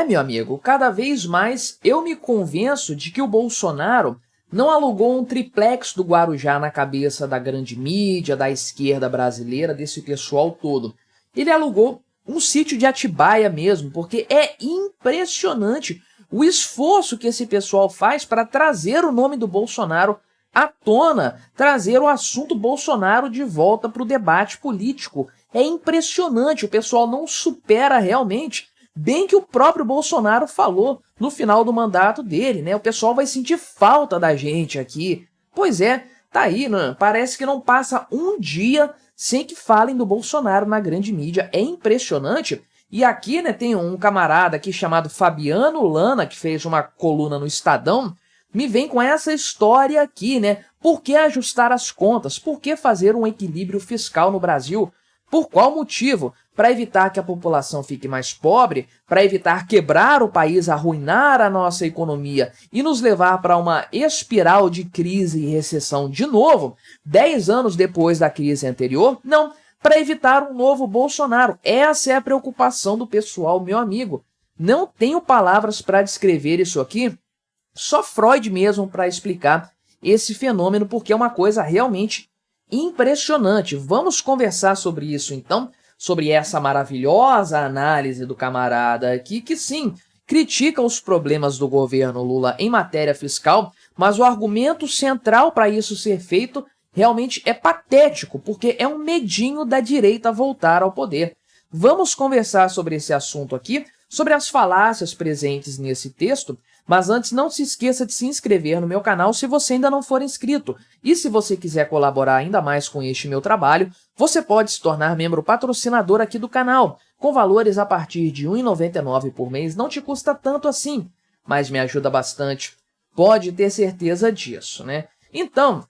Meu amigo, cada vez mais eu me convenço de que o Bolsonaro não alugou um triplex do Guarujá na cabeça da grande mídia, da esquerda brasileira, desse pessoal todo. Ele alugou um sítio de Atibaia mesmo, porque é impressionante o esforço que esse pessoal faz para trazer o nome do Bolsonaro à tona, trazer o assunto Bolsonaro de volta para o debate político. É impressionante, o pessoal não supera realmente, bem que o próprio Bolsonaro falou no final do mandato dele, né? O pessoal vai sentir falta da gente aqui. Pois é, tá aí, né? Parece que não passa um dia sem que falem do Bolsonaro na grande mídia. É impressionante. E aqui, né, tem um camarada aqui chamado Fabiano Lana, que fez uma coluna no Estadão, me vem com essa história aqui, né? Por que ajustar as contas? Por que fazer um equilíbrio fiscal no Brasil? Por qual motivo? Para evitar que a população fique mais pobre, para evitar quebrar o país, arruinar a nossa economia e nos levar para uma espiral de crise e recessão de novo, 10 anos depois da crise anterior? Não, para evitar um novo Bolsonaro. Essa é a preocupação do pessoal, meu amigo. Não tenho palavras para descrever isso aqui, só Freud mesmo para explicar esse fenômeno, porque é uma coisa realmente impressionante. Vamos conversar sobre isso então, sobre essa maravilhosa análise do camarada aqui, que sim, critica os problemas do governo Lula em matéria fiscal, mas o argumento central para isso ser feito realmente é patético, porque é um medinho da direita voltar ao poder. Vamos conversar sobre esse assunto aqui, sobre as falácias presentes nesse texto, mas antes não se esqueça de se inscrever no meu canal se você ainda não for inscrito. E se você quiser colaborar ainda mais com este meu trabalho, você pode se tornar membro patrocinador aqui do canal, com valores a partir de R$ 1,99 por mês. Não te custa tanto assim, mas me ajuda bastante. Pode ter certeza disso, né? Então,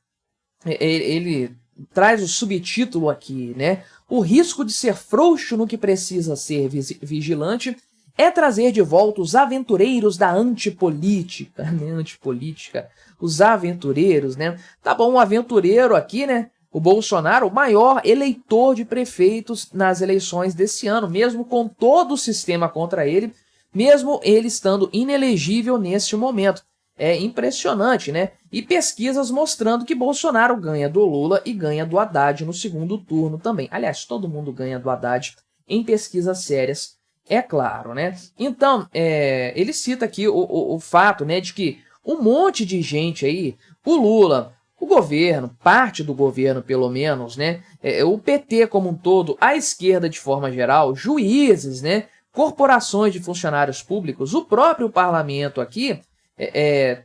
ele traz o subtítulo aqui, né? O risco de ser frouxo no que precisa ser vigilante é trazer de volta os aventureiros da antipolítica, né? Antipolítica, os aventureiros, né? Tá bom, um aventureiro aqui, né? O Bolsonaro, o maior eleitor de prefeitos nas eleições desse ano, mesmo com todo o sistema contra ele, mesmo ele estando inelegível neste momento. É impressionante, né? E pesquisas mostrando que Bolsonaro ganha do Lula e ganha do Haddad no segundo turno também. Aliás, todo mundo ganha do Haddad em pesquisas sérias, é claro, né? Então, ele cita aqui o fato, né, de que um monte de gente aí, o Lula, o governo, parte do governo pelo menos, né, o PT como um todo, a esquerda de forma geral, juízes, né, corporações de funcionários públicos, o próprio parlamento aqui,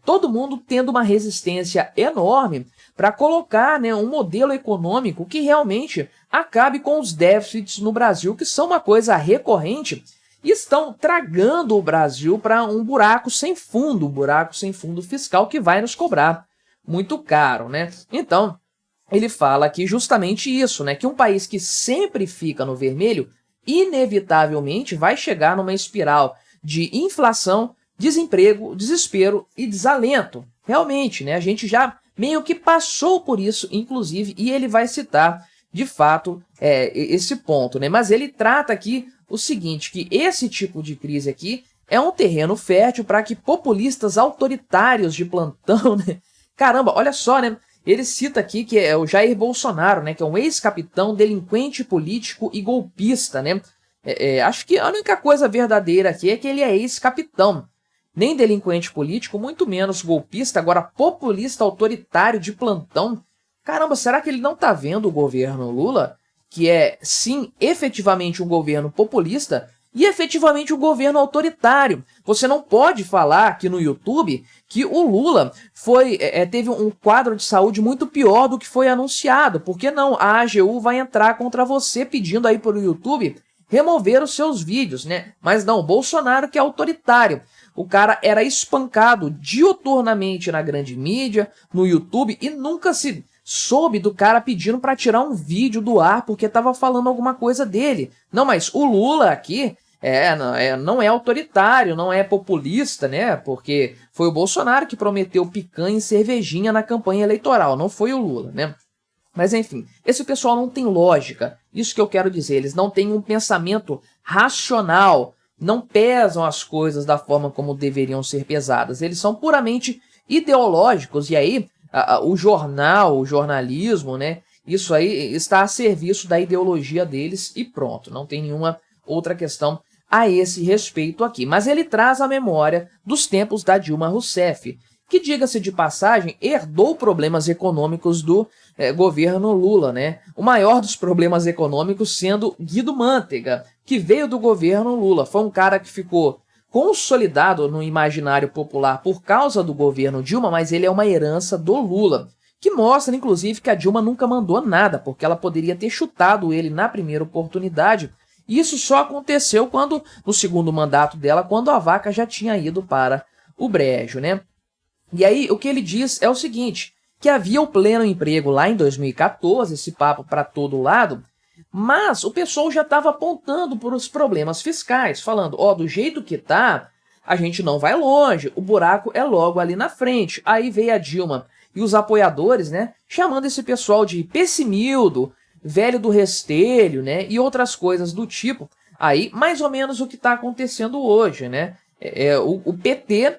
todo mundo tendo uma resistência enorme para colocar, né, um modelo econômico que realmente acabe com os déficits no Brasil, que são uma coisa recorrente e estão tragando o Brasil para um buraco sem fundo fiscal que vai nos cobrar muito caro, né? Então, ele fala aqui justamente isso, né, que um país que sempre fica no vermelho, inevitavelmente vai chegar numa espiral de inflação, desemprego, desespero e desalento. Realmente, né, a gente já meio que passou por isso, inclusive, e ele vai citar, de fato, esse ponto, né? Mas ele trata aqui o seguinte, que esse tipo de crise aqui é um terreno fértil para que populistas autoritários de plantão, né? Caramba, olha só, né? Ele cita aqui que é o Jair Bolsonaro, né? Que é um ex-capitão, delinquente político e golpista, né? Acho que a única coisa verdadeira aqui é que ele é ex-capitão. Nem delinquente político, muito menos golpista, agora populista autoritário de plantão. Caramba, será que ele não tá vendo o governo Lula? Que é, sim, efetivamente um governo populista e efetivamente um governo autoritário. Você não pode falar aqui no YouTube que o Lula teve um quadro de saúde muito pior do que foi anunciado. Porque não, a AGU vai entrar contra você pedindo aí pelo YouTube remover os seus vídeos, né? Mas não, o Bolsonaro que é autoritário. O cara era espancado diuturnamente na grande mídia, no YouTube, e nunca se soube do cara pedindo para tirar um vídeo do ar porque estava falando alguma coisa dele. Não, mas o Lula aqui não é autoritário, não é populista, né? Porque foi o Bolsonaro que prometeu picanha e cervejinha na campanha eleitoral, não foi o Lula, né? Mas enfim, esse pessoal não tem lógica, isso que eu quero dizer, eles não têm um pensamento racional, não pesam as coisas da forma como deveriam ser pesadas. Eles são puramente ideológicos, e aí o jornalismo, né, isso aí está a serviço da ideologia deles e pronto, não tem nenhuma outra questão a esse respeito aqui. Mas ele traz a memória dos tempos da Dilma Rousseff, que, diga-se de passagem, herdou problemas econômicos do governo Lula, né? O maior dos problemas econômicos sendo Guido Mantega, que veio do governo Lula. Foi um cara que ficou consolidado no imaginário popular por causa do governo Dilma, mas ele é uma herança do Lula, que mostra, inclusive, que a Dilma nunca mandou nada, porque ela poderia ter chutado ele na primeira oportunidade. E isso só aconteceu no segundo mandato dela, quando a vaca já tinha ido para o brejo, né? E aí, o que ele diz é o seguinte, que havia o pleno emprego lá em 2014, esse papo para todo lado, mas o pessoal já estava apontando para os problemas fiscais, falando, do jeito que tá, a gente não vai longe, o buraco é logo ali na frente. Aí veio a Dilma e os apoiadores, né, chamando esse pessoal de pessimildo, velho do restelho, né, e outras coisas do tipo. Aí, mais ou menos o que está acontecendo hoje, né, o PT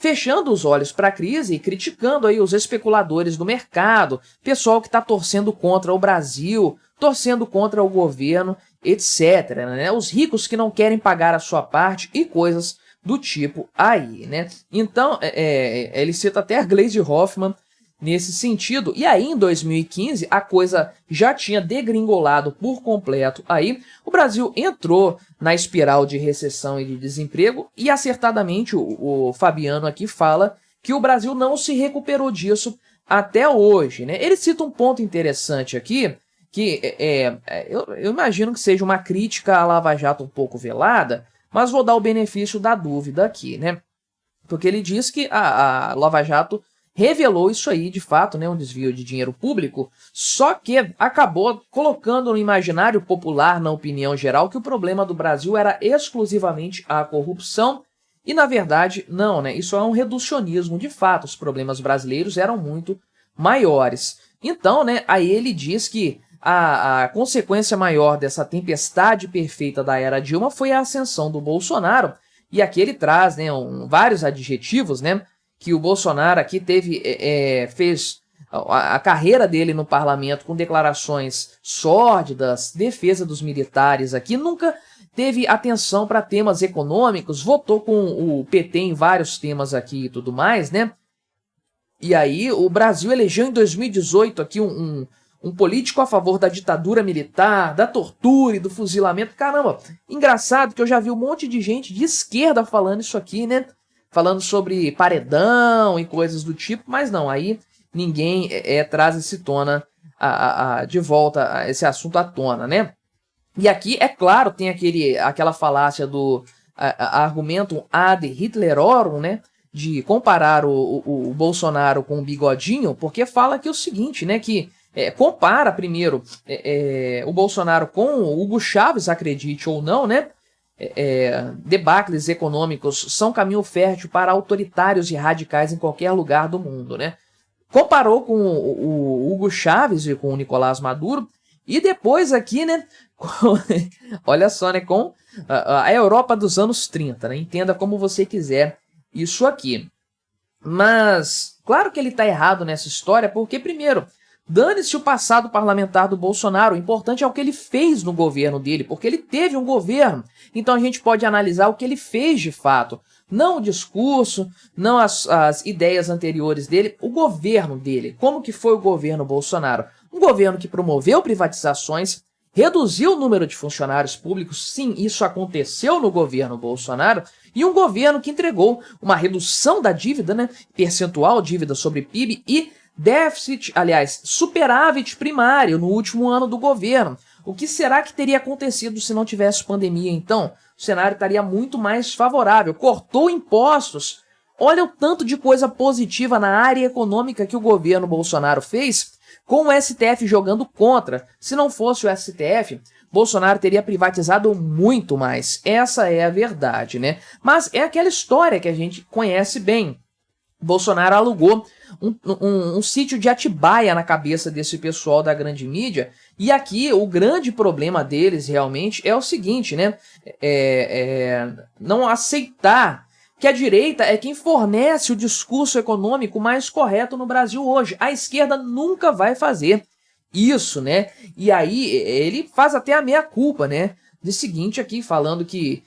fechando os olhos para a crise e criticando aí os especuladores do mercado, pessoal que está torcendo contra o Brasil, torcendo contra o governo, etc. Né? Os ricos que não querem pagar a sua parte e coisas do tipo aí, né? Então, ele cita até a Gleisi Hoffmann nesse sentido. E aí, em 2015, a coisa já tinha degringolado por completo. Aí, o Brasil entrou na espiral de recessão e de desemprego e, acertadamente, o Fabiano aqui fala que o Brasil não se recuperou disso até hoje, né? Ele cita um ponto interessante aqui, que eu imagino que seja uma crítica à Lava Jato um pouco velada, mas vou dar o benefício da dúvida aqui, né? Porque ele diz que a Lava Jato revelou isso aí, de fato, né, um desvio de dinheiro público, só que acabou colocando no imaginário popular, na opinião geral, que o problema do Brasil era exclusivamente a corrupção, e na verdade não, né, isso é um reducionismo, de fato, os problemas brasileiros eram muito maiores. Então, né, aí ele diz que a consequência maior dessa tempestade perfeita da era Dilma foi a ascensão do Bolsonaro, e aqui ele traz, né, vários adjetivos, né, que o Bolsonaro aqui fez a carreira dele no parlamento com declarações sórdidas, defesa dos militares aqui, nunca teve atenção para temas econômicos, votou com o PT em vários temas aqui e tudo mais, né? E aí o Brasil elegeu em 2018 aqui um político a favor da ditadura militar, da tortura e do fuzilamento. Caramba, engraçado que eu já vi um monte de gente de esquerda falando isso aqui, né? Falando sobre paredão e coisas do tipo, mas não, aí ninguém traz de volta esse assunto à tona, né? E aqui, é claro, tem aquela falácia do argumentum ad Hitlerorum, né? De comparar o Bolsonaro com o Bigodinho, porque fala aqui o seguinte, né? Que compara primeiro o Bolsonaro com o Hugo Chávez, acredite ou não, né? Debacles econômicos são caminho fértil para autoritários e radicais em qualquer lugar do mundo, né? Comparou com o Hugo Chávez e com o Nicolás Maduro, e depois aqui, né, olha só, né, com a Europa dos anos 30, né? Entenda como você quiser isso aqui. Mas, claro que ele está errado nessa história, porque, primeiro, dane-se o passado parlamentar do Bolsonaro, o importante é o que ele fez no governo dele, porque ele teve um governo, então a gente pode analisar o que ele fez de fato, não o discurso, não as ideias anteriores dele, o governo dele, como que foi o governo Bolsonaro. Um governo que promoveu privatizações, reduziu o número de funcionários públicos, sim, isso aconteceu no governo Bolsonaro, e um governo que entregou uma redução da dívida, né, percentual, dívida sobre PIB e déficit, aliás, superávit primário no último ano do governo. O que será que teria acontecido se não tivesse pandemia, então? O cenário estaria muito mais favorável. Cortou impostos. Olha o tanto de coisa positiva na área econômica que o governo Bolsonaro fez, com o STF jogando contra. Se não fosse o STF, Bolsonaro teria privatizado muito mais. Essa é a verdade, né? Mas é aquela história que a gente conhece bem. Bolsonaro alugou um sítio de Atibaia na cabeça desse pessoal da grande mídia, e aqui o grande problema deles realmente é o seguinte, né? Não aceitar que a direita é quem fornece o discurso econômico mais correto no Brasil hoje. A esquerda nunca vai fazer isso, né? E aí ele faz até a meia-culpa, né? De seguinte aqui, falando que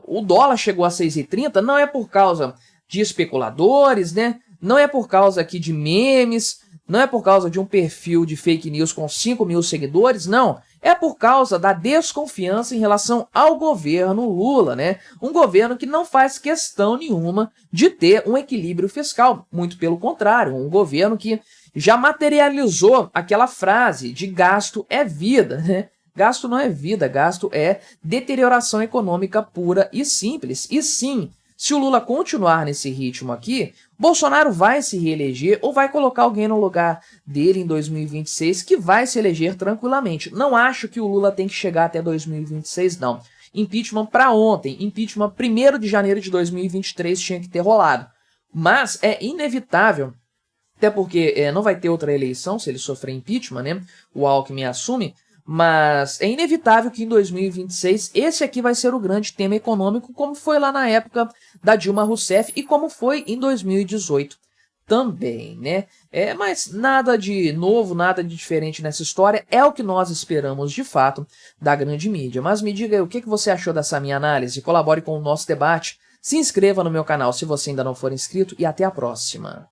o dólar chegou a 6,30 não é por causa de especuladores, né? Não é por causa aqui de memes, não é por causa de um perfil de fake news com 5 mil seguidores, não. É por causa da desconfiança em relação ao governo Lula, né? Um governo que não faz questão nenhuma de ter um equilíbrio fiscal. Muito pelo contrário, um governo que já materializou aquela frase de gasto é vida, né? Gasto não é vida, gasto é deterioração econômica pura e simples. E sim, se o Lula continuar nesse ritmo aqui, Bolsonaro vai se reeleger ou vai colocar alguém no lugar dele em 2026 que vai se eleger tranquilamente. Não acho que o Lula tem que chegar até 2026, não. Impeachment para ontem, impeachment 1º de janeiro de 2023 tinha que ter rolado. Mas é inevitável, até porque não vai ter outra eleição se ele sofrer impeachment, né? O Alckmin assume. Mas é inevitável que em 2026 esse aqui vai ser o grande tema econômico, como foi lá na época da Dilma Rousseff e como foi em 2018 também, né? Mas nada de novo, nada de diferente nessa história, é o que nós esperamos de fato da grande mídia. Mas me diga aí, o que você achou dessa minha análise? Colabore com o nosso debate, se inscreva no meu canal se você ainda não for inscrito e até a próxima.